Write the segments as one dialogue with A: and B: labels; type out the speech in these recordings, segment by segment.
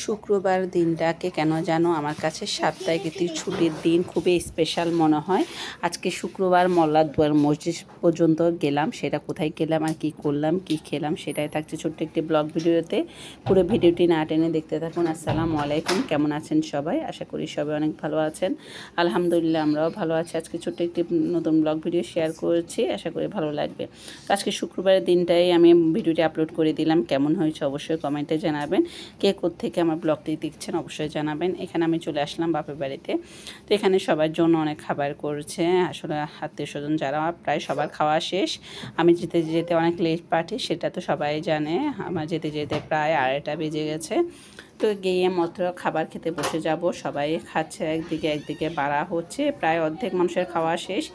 A: শুক্রবার দিনটাকে কেন জানো আমার কাছে সাপ্তাহিক ছুটির দিন খুবই স্পেশাল মনে হয়। আজকে শুক্রবার মোল্লারদুয়ার মসজিদ পর্যন্ত গেলাম। সেটা কোথায় গেলাম আর কি করলাম কি খেলাম সেটাই থাকছে ছোট্ট একটি ব্লগ ভিডিওতে। পুরো ভিডিওটি না টেনে দেখতে থাকুন। আসসালামু আলাইকুম, কেমন আছেন সবাই? আশা করি সবাই অনেক ভালো আছেন। আলহামদুলিল্লাহ আমরাও ভালো আছি। আজকে ছোট্ট একটি নতুন ব্লগ ভিডিও শেয়ার করেছি, আশা করি ভালো লাগবে। আজকে শুক্রবারের দিনটাই আমি ভিডিওটি আপলোড করে দিলাম। কেমন হয়েছে অবশ্যই কমেন্টে জানাবেন। কে কোত্থেকে আমার ব্লগটি দেখছেন অবশ্যই জানাবেন। এখানে আমি চলে আসলাম বাপের বাড়িতে। তো এখানে সবার জন্য অনেক খাবার করছে, আসলে আত্মীয় স্বজন যারা প্রায় সবার খাওয়া শেষ। আমি যেতে যেতে অনেক লেট পার্টি, সেটা তো সবাই জানে। আমার যেতে যেতে প্রায় 2:30 বেজে গেছে। তো গিয়ে মাত্র খাবার খেতে বসে যাব। সবাই খাচ্ছে, একদিকে একদিকে বাড়া হচ্ছে, প্রায় অর্ধেক মানুষের খাওয়া শেষ।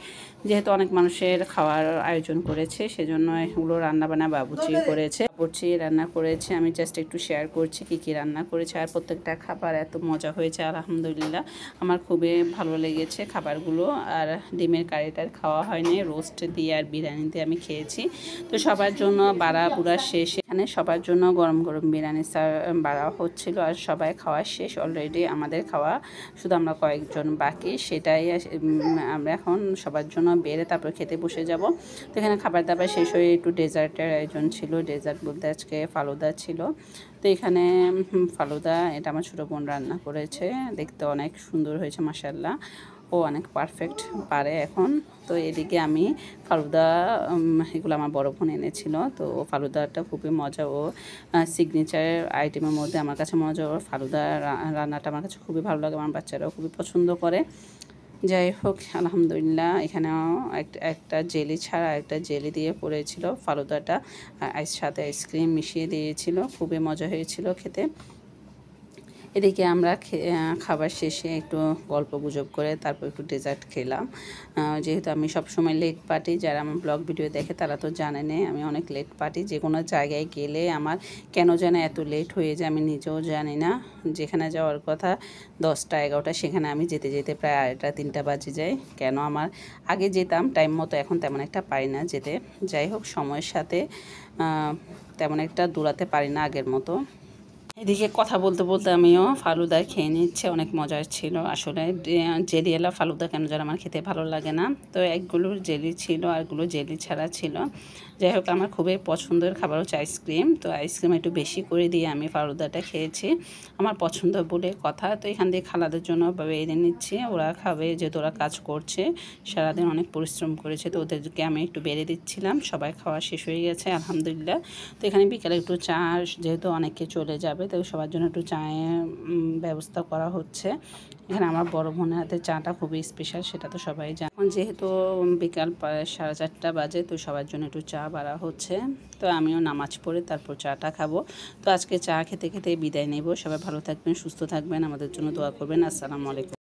A: যেহেতু অনেক মানুষের খাওয়ার আয়োজন করেছে সেজন্য এগুলো রান্নাবান্না বাবুর্চি করেছে, বাবুর্চি রান্না করেছে। আমি জাস্ট একটু শেয়ার করছি কী কী রান্না করেছে। আর প্রত্যেকটা খাবার এত মজা হয়েছে আলহামদুলিল্লাহ, আমার খুবই ভালো লেগেছে খাবারগুলো। আর ডিমের কারিটার খাওয়া হয়নি, রোস্ট দিয়ে আর বিরিয়ানি দিয়ে আমি খেয়েছি। তো সবার জন্য বাড়া বুড়া শেষ। এখানে সবার জন্য গরম গরম বিরিয়ানি বাড়া হচ্ছিল আর সবাই খাওয়া শেষ অলরেডি। আমাদের খাওয়া শুধু আমরা কয়েকজন বাকি, সেটাই আমরা এখন সবার জন্য বেড়ে তারপর খেতে বসে যাব। তো এখানে খাবার দাবার শেষ হয়ে একটু ডেজার্টের আয়োজন ছিল। ডেজার্ট বলতে আজকে ফালুদা ছিল। তো এখানে ফালুদা এটা আমার ছোটো বোন রান্না করেছে, দেখতে অনেক সুন্দর হয়েছে মাশাআল্লাহ। ও অনেক পারফেক্ট পারে এখন। তো এদিকে আমি ফালুদা, এগুলো আমার বড় বোন এনেছিল। তো ফালুদাটা খুবই মজা, ও সিগনেচার আইটেমের মধ্যে আমার কাছে মজা। ওর ফালুদা রান্নাটা আমার কাছে খুবই ভালো লাগে, আমার বাচ্চারাও খুবই পছন্দ করে। যাই হোক আলহামদুলিল্লাহ, এখানেও একটা জেলি ছাড়া একটা জেলি দিয়ে করেছিল ফালুদাটা, সাথে আইসক্রিম মিশিয়ে দিয়েছিল, খুবই মজা হয়েছিল খেতে। এদিকে আমরা খাবার শেষে একটু গল্প গুজব করে তারপর একটু ডেজার্ট খেলাম। যেহেতু আমি সবসময় লেট পার্টি, যারা আমার ব্লগ ভিডিও দেখে তারা তো জানেন আমি অনেক লেট পার্টি। যে কোনো জায়গায় গেলে আমার কেন যেন এত লেট হয়ে যায় আমি নিজেও জানি না। যেখানে যাওয়ার কথা 10টা 11টা, সেখানে আমি যেতে যেতে প্রায় 2:30 3টা বাজে যায়। কেন আমার আগে যেতাম টাইম মতো, এখন তেমন একটা পারি না যেতে। যাই হোক সময়ের সাথে তেমন একটা দৌড়াতে পারি না আগের মতো। এদিকে কথা বলতে বলতে আমিও ফালুদা খেয়ে নিচ্ছে, অনেক মজার ছিল আসলে। জেলিওয়ালা ফালুদা কেন যেন আমার খেতে ভালো লাগে না। তো একগুলো জেলি ছিল আরগুলো জেলি ছাড়া ছিল। যাই হোক আমার খুবই পছন্দের খাবার হচ্ছে আইসক্রিম। তো আইসক্রিম একটু বেশি করে দিয়ে আমি ফালুদাটা খেয়েছি, আমার পছন্দ বলে কথা। তো এখান দিয়ে খালাদের জন্য বেড়ে নিচ্ছি, ওরা খাবে যেহেতু ওরা কাজ করছে, সারাদিন অনেক পরিশ্রম করেছে। তো ওদেরকে আমি একটু বেড়ে দিচ্ছিলাম। সবাই খাওয়া শেষ হয়ে গেছে আলহামদুলিল্লাহ। তো এখানে বিকালে একটু চা, যেহেতু অনেকে চলে যাবে তো সবার জন্য একটু চায়ের ব্যবস্থা করা হচ্ছে। এখানে আমার বড় বোনের হাতে চাটা খুবই স্পেশাল, সেটা তো সবাই জানে। এখন যেহেতু বিকাল 4:30 বাজে, তো সবার জন্য একটু চা বাড়া হচ্ছে। তো আমিও নামাজ পড়ে তারপর চাটা খাবো। তো আজকে চা খেতে খেতে বিদায় নেব। সবাই ভালো থাকবেন, সুস্থ থাকবেন, আমাদের জন্য দোয়া করবেন। আসসালামু আলাইকুম।